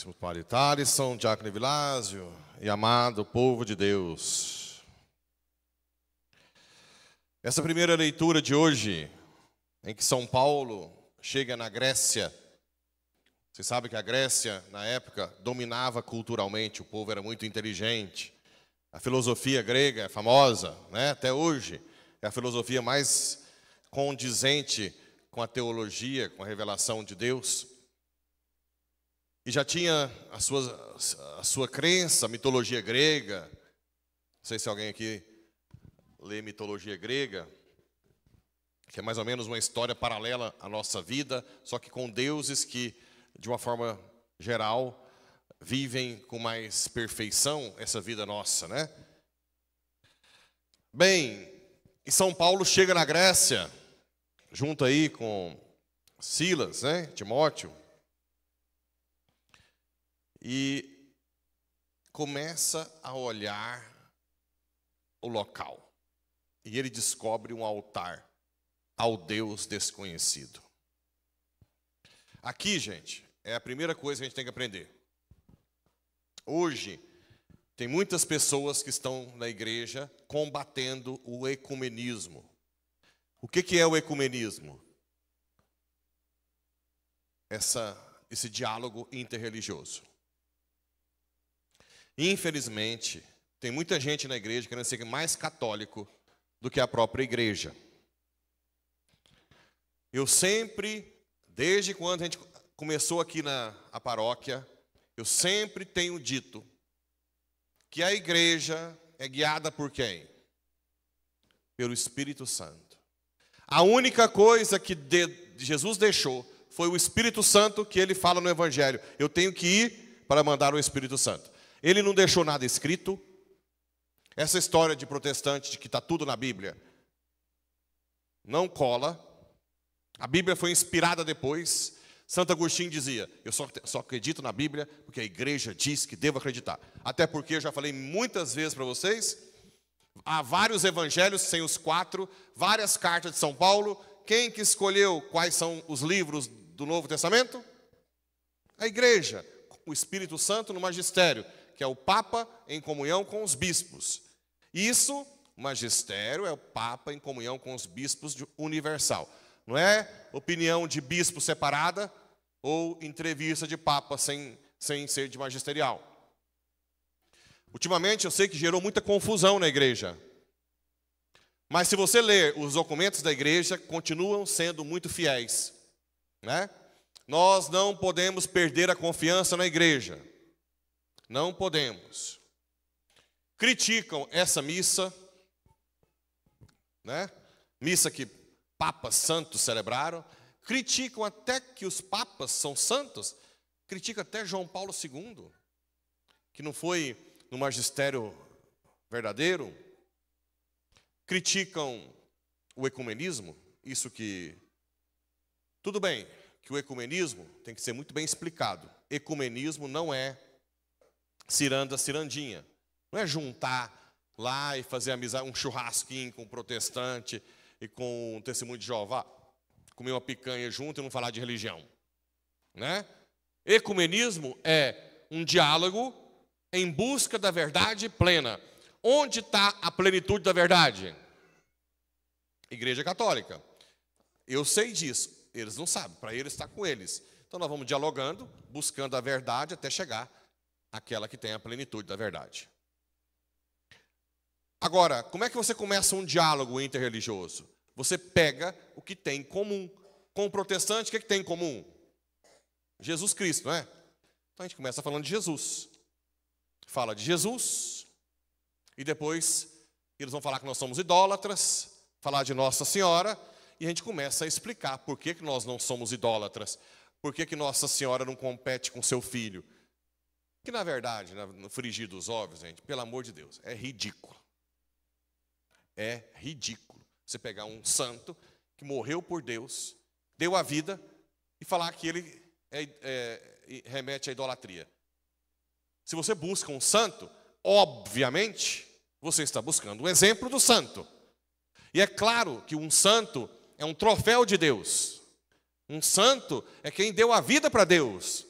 Santíssimo Padre Thaleson, Diácono Evilásio e amado povo de Deus. Essa primeira leitura de hoje, em que São Paulo chega na Grécia. Você sabe que a Grécia, na época, dominava culturalmente, o povo era muito inteligente. A filosofia grega é famosa, né? Até hoje, é a filosofia mais condizente com a teologia, com a revelação de Deus. E já tinha a sua crença, a mitologia grega. Não sei se alguém aqui lê mitologia grega, que é mais ou menos uma história paralela à nossa vida, só que com deuses que, de uma forma geral, vivem com mais perfeição essa vida nossa, né? Bem, e São Paulo chega na Grécia, junto aí com Silas, né, Timóteo, e começa a olhar o local. E ele descobre um altar ao Deus desconhecido. Aqui, gente, é a primeira coisa que a gente tem que aprender. Hoje, tem muitas pessoas que estão na igreja combatendo o ecumenismo. O que é o ecumenismo? Esse diálogo interreligioso. Infelizmente, tem muita gente na igreja querendo ser mais católico do que a própria igreja. Eu sempre, desde quando a gente começou aqui na paróquia, eu sempre tenho dito que a igreja é guiada por quem? Pelo Espírito Santo. A única coisa que Jesus deixou foi o Espírito Santo, que ele fala no Evangelho. Eu tenho que ir para mandar o Espírito Santo. Ele não deixou nada escrito. Essa história de protestante, de que está tudo na Bíblia, não cola. A Bíblia foi inspirada depois. Santo Agostinho dizia, eu só acredito na Bíblia porque a igreja diz que devo acreditar. Até porque eu já falei muitas vezes para vocês, há vários evangelhos sem os 4, várias cartas de São Paulo. Quem que escolheu quais são os livros do Novo Testamento? A igreja, o Espírito Santo no magistério, que é o Papa em comunhão com os bispos. Isso, o magistério é o Papa em comunhão com os bispos universal. Não é opinião de bispo separada ou entrevista de Papa sem ser de magisterial. Ultimamente eu sei que gerou muita confusão na igreja. Mas se você ler os documentos da igreja, continuam sendo muito fiéis, né? Nós não podemos perder a confiança na igreja. Não podemos. Criticam essa missa, né? Missa que papas santos celebraram. Criticam até que os papas são santos. Criticam até João Paulo II, que não foi no magistério verdadeiro. Criticam o ecumenismo. Isso que... Tudo bem, que o ecumenismo tem que ser muito bem explicado. Ecumenismo não é cirandinha. Não é juntar lá e fazer amizade, um churrasquinho com um protestante e com um testemunho de Jeová, comer uma picanha junto e não falar de religião, né? Ecumenismo é um diálogo em busca da verdade plena. Onde está a plenitude da verdade? Igreja Católica. Eu sei disso, eles não sabem, para eles está com eles. Então nós vamos dialogando, buscando a verdade até chegar àquela que tem a plenitude da verdade. Agora, como é que você começa um diálogo interreligioso? Você pega o que tem em comum. Com o protestante, o que tem em comum? Jesus Cristo, não é? Então a gente começa falando de Jesus. Fala de Jesus. E depois eles vão falar que nós somos idólatras. Falar de Nossa Senhora. E a gente começa a explicar por que nós não somos idólatras. Por que Nossa Senhora não compete com seu filho. Que na verdade, no frigir dos ovos, gente, pelo amor de Deus, é ridículo. É ridículo você pegar um santo que morreu por Deus, deu a vida, e falar que ele remete à idolatria. Se você busca um santo, obviamente, você está buscando o exemplo do santo. E é claro que um santo é um troféu de Deus. Um santo é quem deu a vida para Deus.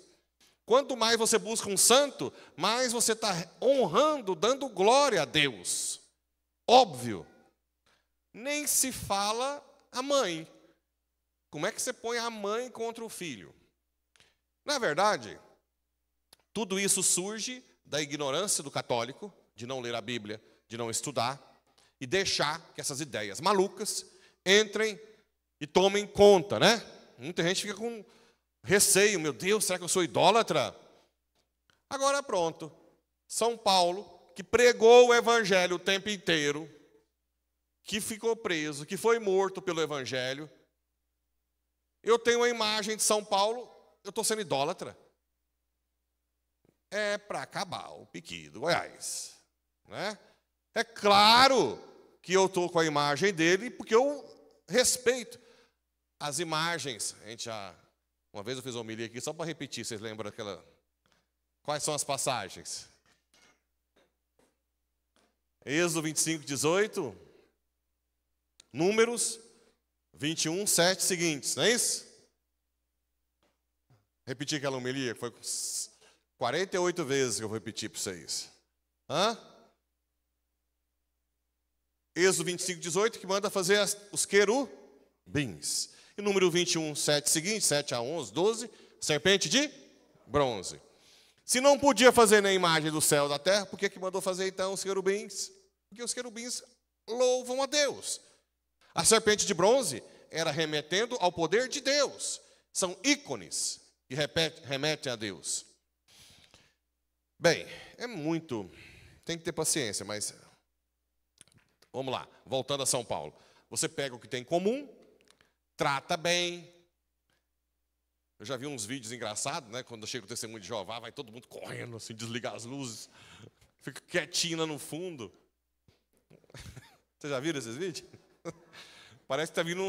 Quanto mais você busca um santo, mais você está honrando, dando glória a Deus. Óbvio. Nem se fala a mãe. Como é que você põe a mãe contra o filho? Na verdade, tudo isso surge da ignorância do católico, de não ler a Bíblia, de não estudar, e deixar que essas ideias malucas entrem e tomem conta, né? Muita gente fica com receio, meu Deus, será que eu sou idólatra? Agora pronto, São Paulo, que pregou o evangelho o tempo inteiro, que ficou preso, que foi morto pelo evangelho, eu tenho uma imagem de São Paulo, eu estou sendo idólatra. É para acabar o piqui do Goiás, né? É claro que eu estou com a imagem dele, porque eu respeito as imagens. Uma vez eu fiz uma homilia aqui, só para repetir, vocês lembram daquela... Quais são as passagens? Êxodo 25, 18. Números 21, 7 seguintes, não é isso? Repetir aquela homilia, foi 48 vezes que eu vou repetir para vocês. Êxodo 25, 18, que manda fazer os querubins. E número 21, 7 seguinte, 7 a 11, 12, serpente de bronze. Se não podia fazer na imagem do céu e da terra, por que mandou fazer então os querubins? Porque os querubins louvam a Deus. A serpente de bronze era remetendo ao poder de Deus. São ícones que remetem a Deus. Bem, tem que ter paciência, mas vamos lá, voltando a São Paulo. Você pega o que tem em comum, trata bem. Eu já vi uns vídeos engraçados, né? Quando chega o testemunho de Jeová, vai todo mundo correndo, assim, desligar as luzes, fica quietinho lá no fundo. Vocês já viram esses vídeos? Parece que está vindo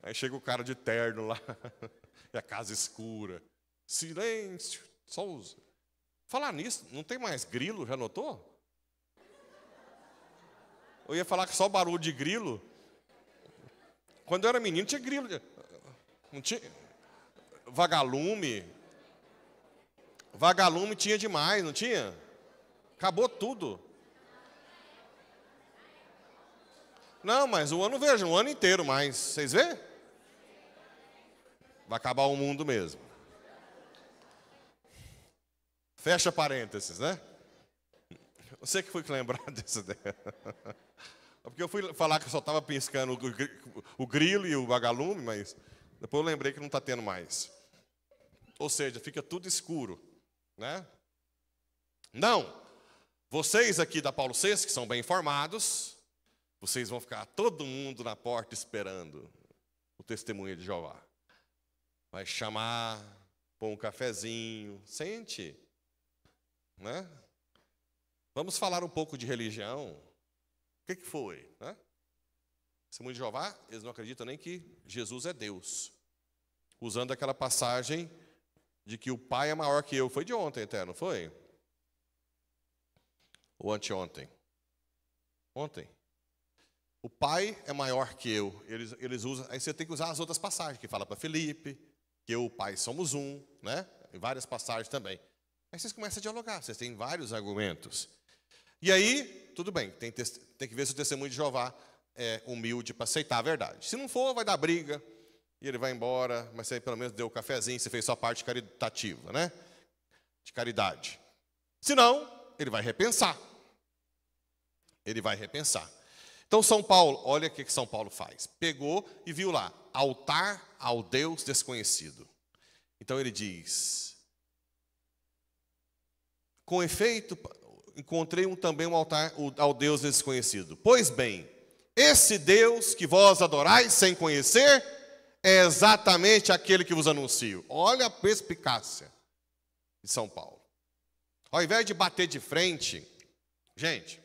Aí chega o cara de terno lá, e a casa escura. Silêncio, só usa. Falar nisso, não tem mais grilo, já notou? Eu ia falar que só barulho de grilo. Quando eu era menino, tinha grilo. Não tinha... Vagalume. Vagalume tinha demais, não tinha? Acabou tudo. Não, mas o ano, veja, o ano inteiro mais. Vocês vê? Vai acabar o mundo mesmo. Fecha parênteses, né? Você que foi lembrar dessa ideia. Porque eu fui falar que eu só estava piscando o grilo e o vagalume, mas depois eu lembrei que não está tendo mais. Ou seja, fica tudo escuro, né? Não, vocês aqui da Paulo VI, que são bem informados, vocês vão ficar todo mundo na porta esperando o testemunho de Jeová. Vai chamar, pôr um cafezinho, sente, né? Vamos falar um pouco de religião. O que foi, né? Testemunho de Jeová, eles não acreditam nem que Jesus é Deus. Usando aquela passagem de que o Pai é maior que eu. Foi de ontem até, não foi? Ou anteontem? Ontem. O Pai é maior que eu. Eles usam, aí você tem que usar as outras passagens, que fala para Felipe, que eu e o Pai somos um, né? Em várias passagens também. Aí vocês começam a dialogar, vocês têm vários argumentos. E aí, tudo bem, tem que ver se o testemunho de Jeová é humilde para aceitar a verdade. Se não for, vai dar briga, e ele vai embora, mas você pelo menos deu o cafezinho, você fez sua parte caritativa, né? De caridade. Se não, ele vai repensar. Ele vai repensar. Então, São Paulo, olha o que São Paulo faz. Pegou e viu lá, altar ao Deus desconhecido. Então ele diz, com efeito, encontrei também um altar ao Deus desconhecido. Pois bem, esse Deus que vós adorais sem conhecer, é exatamente aquele que vos anuncio. Olha a perspicácia de São Paulo. Ao invés de bater de frente, gente,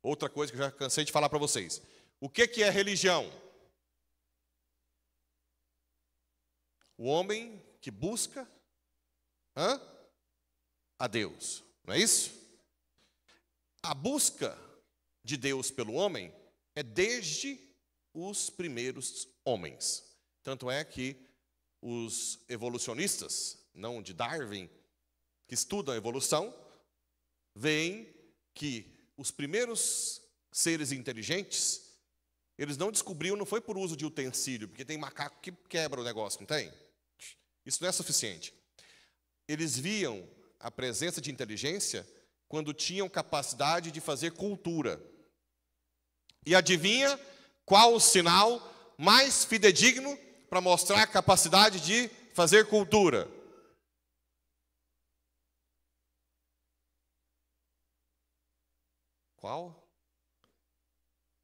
outra coisa que eu já cansei de falar para vocês. O que é religião? O homem que busca a Deus, não é isso? A busca de Deus pelo homem é desde os primeiros homens. Tanto é que os evolucionistas, não de Darwin, que estudam a evolução, veem que os primeiros seres inteligentes, eles não descobriram, não foi por uso de utensílio, porque tem macaco que quebra o negócio, não tem? Isso não é suficiente. Eles viam a presença de inteligência quando tinham capacidade de fazer cultura. E adivinha qual o sinal mais fidedigno para mostrar a capacidade de fazer cultura? Qual?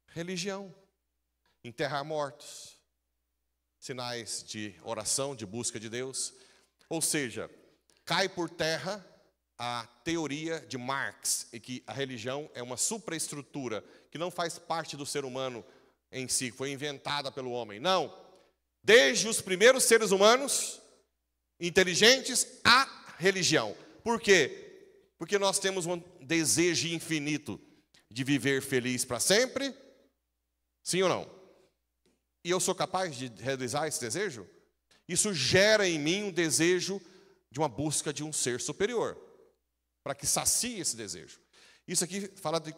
Religião. Enterrar mortos. Sinais de oração, de busca de Deus. Ou seja, cai por terra a teoria de Marx, e que a religião é uma supraestrutura que não faz parte do ser humano em si, foi inventada pelo homem. Não. Desde os primeiros seres humanos inteligentes, a religião. Por quê? Porque nós temos um desejo infinito de viver feliz para sempre. Sim ou não? E eu sou capaz de realizar esse desejo? Isso gera em mim um desejo de uma busca de um ser superior, para que sacie esse desejo. Isso aqui fala de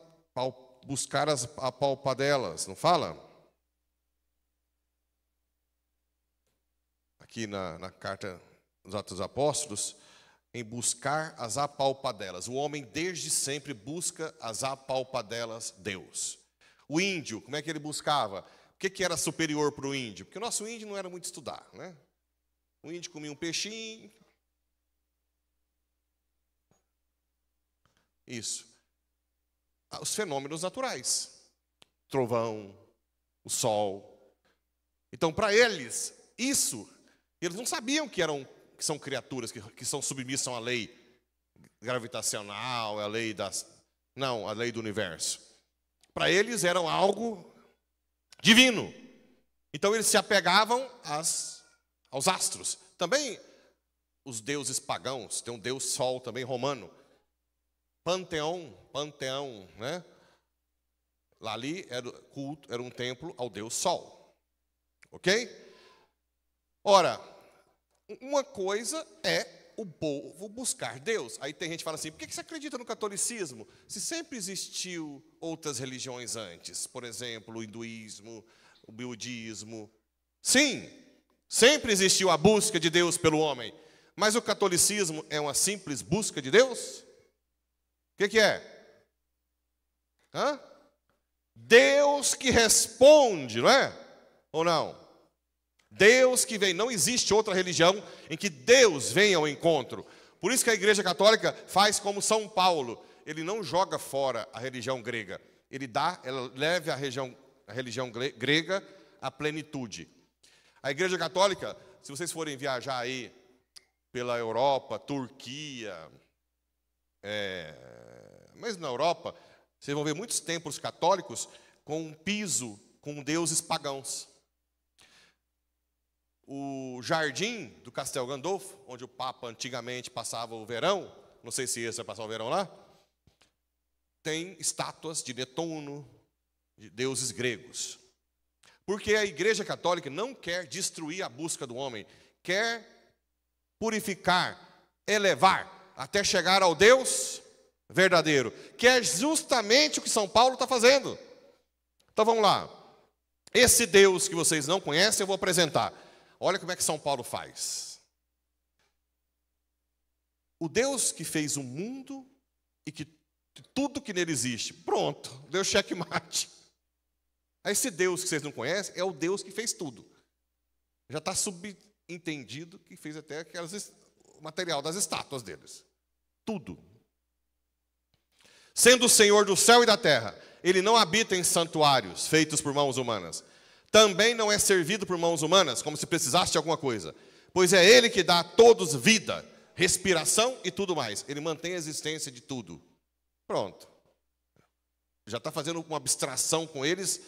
buscar as apalpadelas, não fala? Aqui na carta dos Atos dos Apóstolos, em buscar as apalpadelas. O homem desde sempre busca as apalpadelas Deus. O índio, como é que ele buscava? O que era superior para o índio? Porque o nosso índio não era muito estudar, né? O índio comia um peixinho. Isso. Os fenômenos naturais. Trovão, o sol. Então, para eles, eles não sabiam que são criaturas que são submissas à lei gravitacional, à lei a lei do universo. Para eles eram algo divino. Então eles se apegavam aos astros. Também os deuses pagãos, tem um deus sol também romano. Panteão, né? Lá ali era um templo ao deus sol. Ok? Ora, uma coisa é o povo buscar Deus. Aí tem gente que fala assim, por que você acredita no catolicismo? Se sempre existiu outras religiões antes. Por exemplo, o hinduísmo, o budismo. Sim, sempre existiu a busca de Deus pelo homem. Mas o catolicismo é uma simples busca de Deus? O que é? Deus que responde, não é? Ou não? Deus que vem, não existe outra religião em que Deus venha ao encontro. Por isso que a Igreja Católica faz como São Paulo. Ele não joga fora a religião grega. Ela leva a religião grega à plenitude. A Igreja Católica, se vocês forem viajar aí pela Europa, Turquia, mas na Europa, vocês vão ver muitos templos católicos com um piso com deuses pagãos. O jardim do Castel Gandolfo, onde o Papa antigamente passava o verão, não sei se esse vai passar o verão lá, tem estátuas de Netuno, de deuses gregos. Porque a Igreja Católica não quer destruir a busca do homem, quer purificar, elevar, até chegar ao Deus verdadeiro, que é justamente o que São Paulo está fazendo. Então vamos lá. Esse Deus que vocês não conhecem, eu vou apresentar. Olha como é que São Paulo faz. O Deus que fez o mundo e que tudo que nele existe. Pronto, deu checkmate. Esse Deus que vocês não conhecem é o Deus que fez tudo. Já está subentendido que fez até o material das estátuas deles. Tudo. Sendo o Senhor do céu e da terra, ele não habita em santuários feitos por mãos humanas. Também não é servido por mãos humanas, como se precisasse de alguma coisa. Pois é ele que dá a todos vida, respiração e tudo mais. Ele mantém a existência de tudo. Pronto. Já está fazendo uma abstração com eles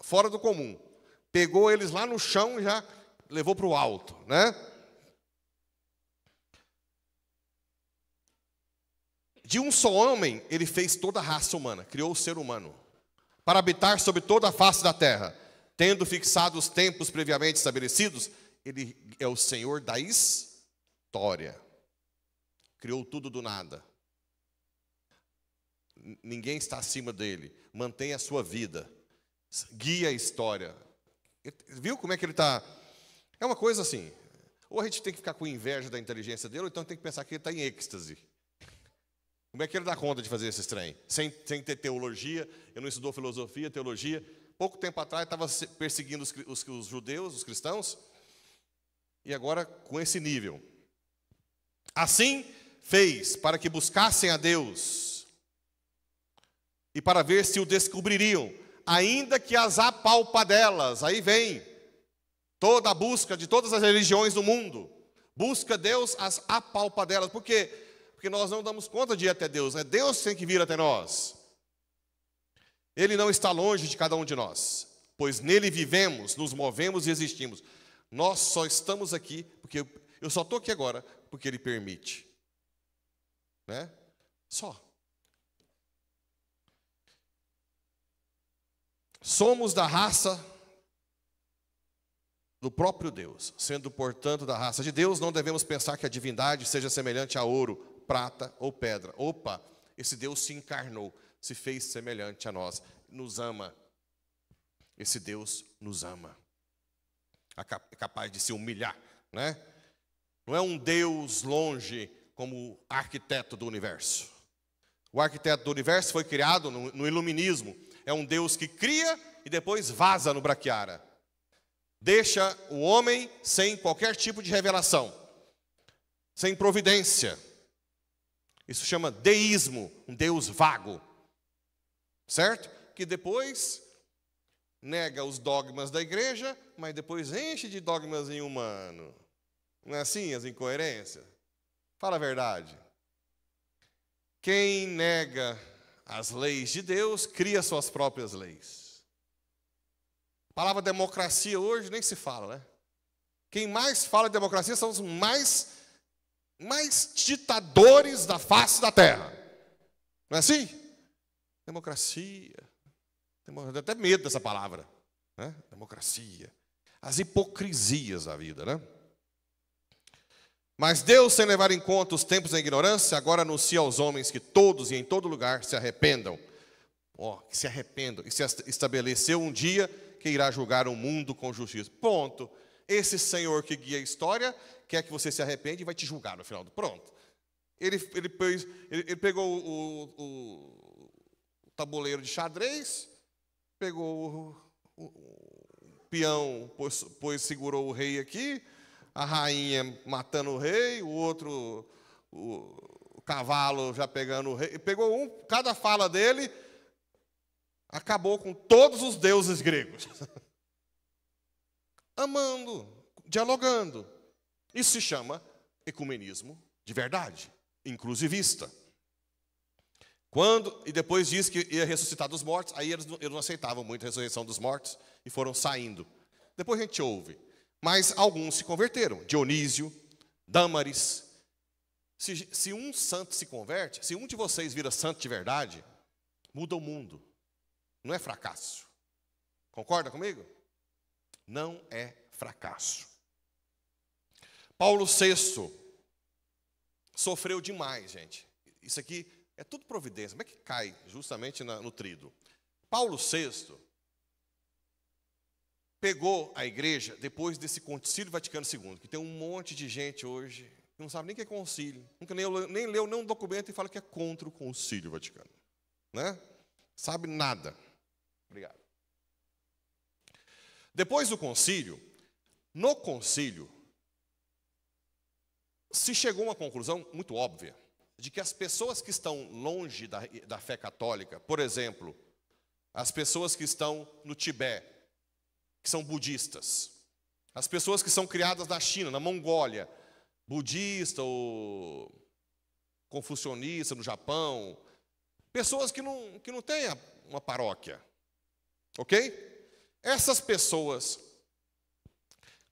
fora do comum. Pegou eles lá no chão e já levou para o alto, né? De um só homem, ele fez toda a raça humana, criou o ser humano, para habitar sobre toda a face da terra, tendo fixado os tempos previamente estabelecidos, ele é o Senhor da história. Criou tudo do nada. Ninguém está acima dele. Mantém a sua vida. Guia a história. Viu como é que ele está? É uma coisa assim. Ou a gente tem que ficar com inveja da inteligência dele, ou então tem que pensar que ele está em êxtase. Como é que ele dá conta de fazer esse trem? Sem ter teologia, ele não estudou filosofia, teologia. Pouco tempo atrás estava perseguindo os judeus, os cristãos, e agora com esse nível. Assim fez para que buscassem a Deus e para ver se o descobririam, ainda que as apalpadelas. Aí vem toda a busca de todas as religiões do mundo. Busca Deus as apalpadelas. Por quê? Porque nós não damos conta de ir até Deus. É Deus que tem que vir até nós. Ele não está longe de cada um de nós, pois nele vivemos, nos movemos e existimos. Nós só estamos aqui, porque eu só estou aqui agora, porque Ele permite. Né? Só. Somos da raça do próprio Deus. Sendo, portanto, da raça de Deus, não devemos pensar que a divindade seja semelhante a ouro, prata ou pedra. Opa, esse Deus se encarnou, se fez semelhante a nós, nos ama. Esse Deus nos ama. É capaz de se humilhar, né? Não é um Deus longe como arquiteto do universo. O arquiteto do universo foi criado no iluminismo. É um Deus que cria e depois vaza no Braquiara. Deixa o homem sem qualquer tipo de revelação, sem providência. Isso chama deísmo, um Deus vago. Certo? Que depois nega os dogmas da igreja, mas depois enche de dogmas em humano. Não é assim as incoerências? Fala a verdade. Quem nega as leis de Deus, cria suas próprias leis. A palavra democracia hoje nem se fala, né? Quem mais fala de democracia são os mais ditadores da face da terra. Não é assim? Democracia. Tenho até medo dessa palavra, né? Democracia. As hipocrisias da vida, né? Mas Deus, sem levar em conta os tempos da ignorância, agora anuncia aos homens que todos e em todo lugar se arrependam. Que se arrependam. E se estabeleceu um dia que irá julgar o mundo com justiça. Ponto. Esse Senhor que guia a história quer que você se arrepende e vai te julgar no final. Pronto. Ele pegou o tabuleiro de xadrez, pegou o peão, segurou o rei aqui, a rainha matando o rei, o outro, o cavalo já pegando o rei. Pegou cada fala dele, acabou com todos os deuses gregos. Amando, dialogando. Isso se chama ecumenismo de verdade, inclusivista. E depois disse que ia ressuscitar dos mortos, aí eles não aceitavam muito a ressurreição dos mortos e foram saindo. Depois a gente ouve. Mas alguns se converteram. Dionísio, Dâmaris. Se um santo se converte, se um de vocês vira santo de verdade, muda o mundo. Não é fracasso. Concorda comigo? Não é fracasso. Paulo VI sofreu demais, gente. Isso aqui é tudo providência. Como é que cai justamente no trido? Paulo VI pegou a igreja depois desse Concílio Vaticano II, que tem um monte de gente hoje que não sabe nem o que é concílio, nunca nem leu nenhum documento e fala que é contra o Concílio Vaticano. Né? Sabe nada. Obrigado. Depois do concílio, no concílio, se chegou a uma conclusão muito óbvia, de que as pessoas que estão longe da fé católica, por exemplo, as pessoas que estão no Tibete, que são budistas, as pessoas que são criadas na China, na Mongólia, budista ou confucionista no Japão, pessoas que não têm uma paróquia, ok? Essas pessoas,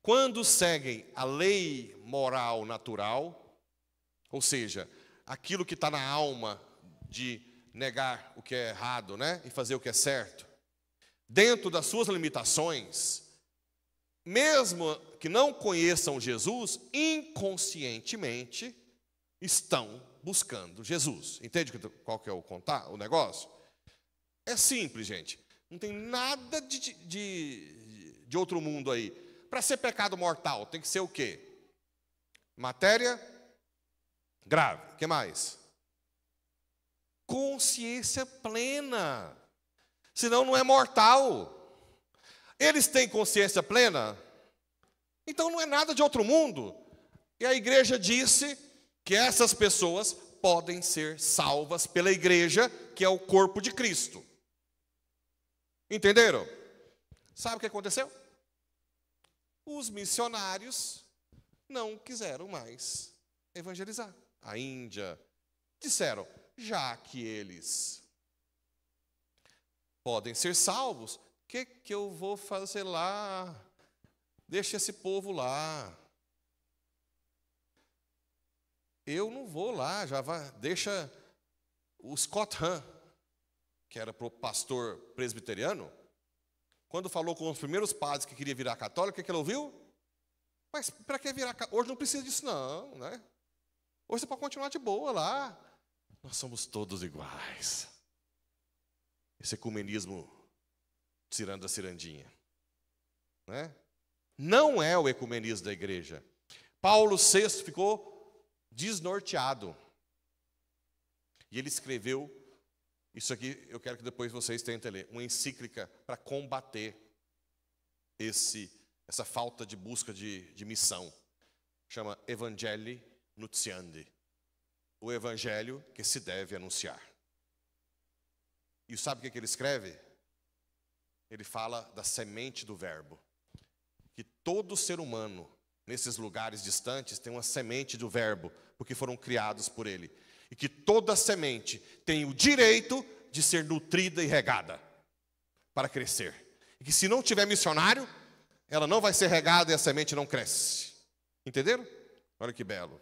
quando seguem a lei moral natural, ou seja, aquilo que está na alma de negar o que é errado, né, e fazer o que é certo, dentro das suas limitações, mesmo que não conheçam Jesus, inconscientemente estão buscando Jesus. Entende qual que é o negócio? É simples, gente. Não tem nada de outro mundo aí. Para ser pecado mortal, tem que ser o quê? Matéria grave. O que mais? Consciência plena. Senão não é mortal. Eles têm consciência plena? Então não é nada de outro mundo. E a igreja disse que essas pessoas podem ser salvas pela igreja, que é o corpo de Cristo. Entenderam? Sabe o que aconteceu? Os missionários não quiseram mais evangelizar. A Índia disseram, já que eles podem ser salvos, o que eu vou fazer lá? Deixa esse povo lá. Eu não vou lá, deixa o Scott Hahn, que era pastor presbiteriano, quando falou com os primeiros padres que queria virar católico, o que ele ouviu? Mas para que virar católico? Hoje não precisa disso não, né? Hoje você pode continuar de boa lá. Nós somos todos iguais. Esse ecumenismo tirando a cirandinha, né? Não é o ecumenismo da igreja. Paulo VI ficou desnorteado. E ele escreveu, isso aqui eu quero que depois vocês tentem ler, uma encíclica para combater essa falta de busca de missão. Chama Evangelii Nuntiandi. O evangelho que se deve anunciar. E sabe o que ele escreve? Ele fala da semente do verbo. Que todo ser humano, nesses lugares distantes, tem uma semente do verbo, porque foram criados por ele. E que toda semente tem o direito de ser nutrida e regada, para crescer. E que se não tiver missionário, ela não vai ser regada e a semente não cresce. Entenderam? Olha que belo.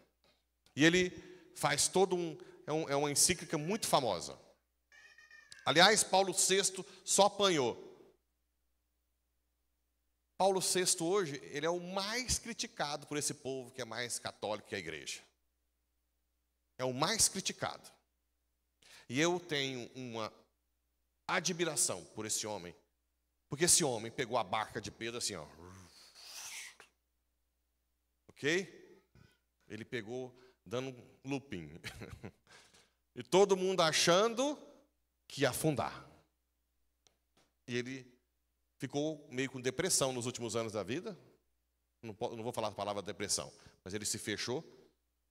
E ele faz é uma encíclica muito famosa. Aliás, Paulo VI só apanhou. Paulo VI hoje, ele é o mais criticado por esse povo que é mais católico que a igreja. É o mais criticado. E eu tenho uma admiração por esse homem, porque esse homem pegou a barca de Pedro assim, ó. Ok? Ele pegou dando um looping. E todo mundo achando que ia afundar. E ele ficou meio com depressão nos últimos anos da vida. Não vou falar a palavra depressão, mas ele se fechou,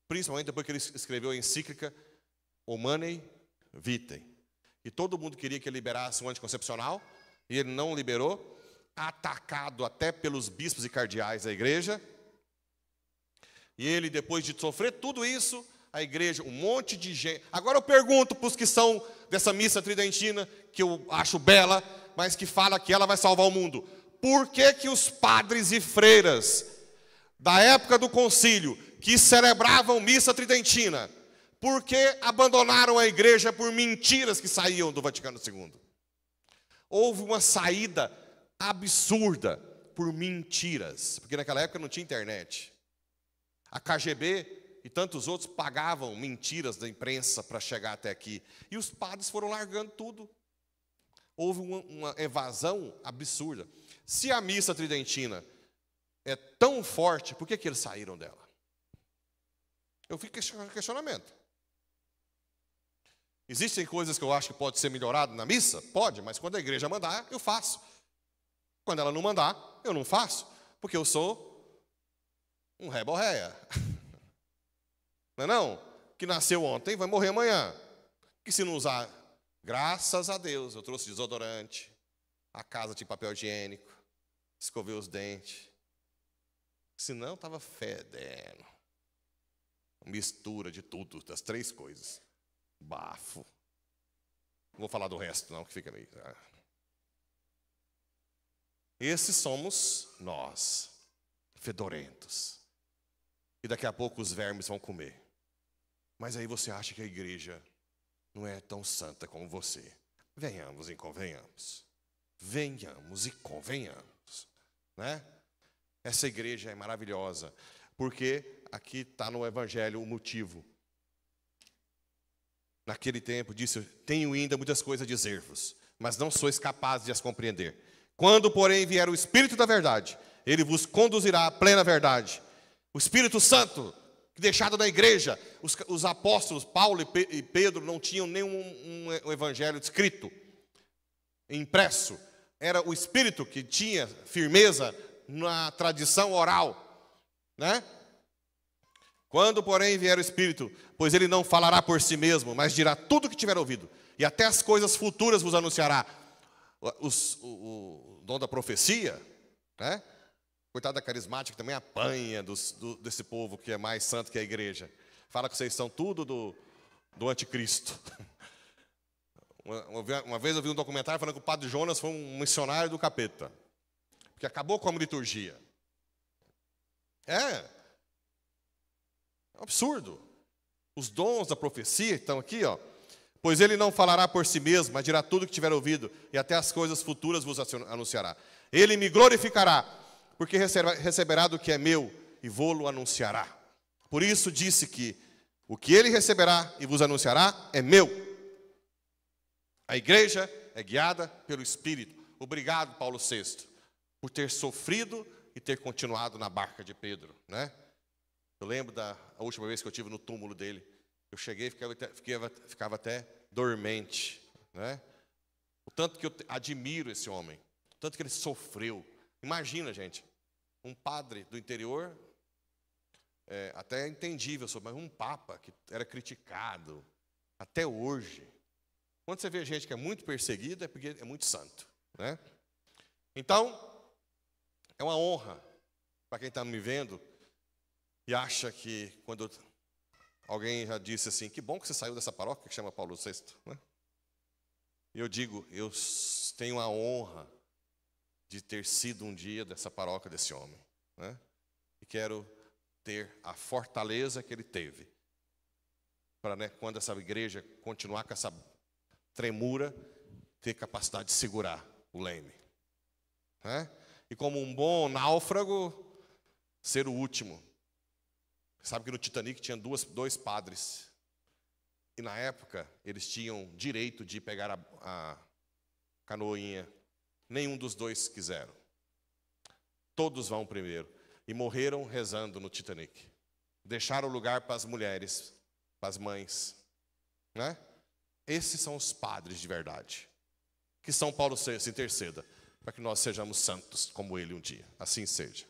principalmente depois que ele escreveu a encíclica Humanae Vitae. E todo mundo queria que ele liberasse um anticoncepcional, e ele não liberou, atacado até pelos bispos e cardeais da igreja. E ele, depois de sofrer tudo isso, a igreja, um monte de gente. Agora eu pergunto para os que são dessa missa tridentina, que eu acho bela, mas que fala que ela vai salvar o mundo. Por que que os padres e freiras da época do concílio, que celebravam missa tridentina, por que abandonaram a igreja por mentiras que saíam do Vaticano II? Houve uma saída absurda por mentiras, porque naquela época não tinha internet. A KGB e tantos outros pagavam mentiras da imprensa para chegar até aqui. E os padres foram largando tudo. Houve uma evasão absurda. Se a missa tridentina é tão forte, por que eles saíram dela? Eu fico questionamento. Existem coisas que eu acho que pode ser melhorado na missa? Pode, mas quando a igreja mandar, eu faço. Quando ela não mandar, eu não faço, porque eu sou um reborréia. Não é não? Que nasceu ontem, vai morrer amanhã. Que se não usar, graças a Deus, eu trouxe desodorante, a casa tinha papel higiênico, escovei os dentes. Senão estava fedendo. Mistura de tudo, das três coisas. Bafo. Não vou falar do resto não, que fica meio... Esses somos nós, fedorentos. E daqui a pouco os vermes vão comer. Mas aí você acha que a igreja não é tão santa como você. Venhamos e convenhamos. Venhamos e convenhamos. Né? Essa igreja é maravilhosa, porque aqui está no Evangelho o motivo. Naquele tempo disse: tenho ainda muitas coisas a dizer-vos, mas não sois capazes de as compreender. Quando, porém, vier o Espírito da verdade, ele vos conduzirá à plena verdade. O Espírito Santo, deixado na igreja, os apóstolos Paulo e Pedro não tinham nenhum evangelho escrito, impresso. Era o Espírito que tinha firmeza na tradição oral, né? Quando, porém, vier o Espírito, pois ele não falará por si mesmo, mas dirá tudo o que tiver ouvido, e até as coisas futuras vos anunciará. O dom da profecia, né? Coitado da carismática, também apanha desse povo que é mais santo que a igreja. Fala que vocês são tudo do anticristo. Uma vez eu vi um documentário falando que o padre Jonas foi um missionário do capeta, porque acabou com a liturgia. É um absurdo. Os dons da profecia estão aqui, ó. Pois ele não falará por si mesmo, mas dirá tudo o que tiver ouvido, e até as coisas futuras vos anunciará. Ele me glorificará, porque receberá do que é meu, e vô-lo anunciará. Por isso disse que o que ele receberá e vos anunciará é meu. A igreja é guiada pelo Espírito. Obrigado, Paulo VI, por ter sofrido e ter continuado na barca de Pedro, né? Eu lembro da última vez que eu estive no túmulo dele. Eu cheguei e ficava até dormente, né? O tanto que eu admiro esse homem, o tanto que ele sofreu. Imagina, gente, um padre do interior, até é entendível, mas um papa que era criticado até hoje. Quando você vê gente que é muito perseguida, é porque é muito santo, né? Então, é uma honra para quem está me vendo e acha que quando alguém já disse assim, que bom que você saiu dessa paróquia que chama Paulo VI, né? E eu digo, eu tenho a honra de ter sido um dia dessa paróquia desse homem, né? E quero ter a fortaleza que ele teve, para, né, quando essa igreja continuar com essa tremura, ter capacidade de segurar o leme, né? E como um bom náufrago, ser o último. Sabe que no Titanic tinha dois padres. E na época, eles tinham direito de pegar a canoinha. Nenhum dos dois quiseram. Todos vão primeiro. E morreram rezando no Titanic. Deixaram o lugar para as mulheres, para as mães, né? Esses são os padres de verdade. Que São Paulo VI interceda, para que nós sejamos santos como ele um dia. Assim seja.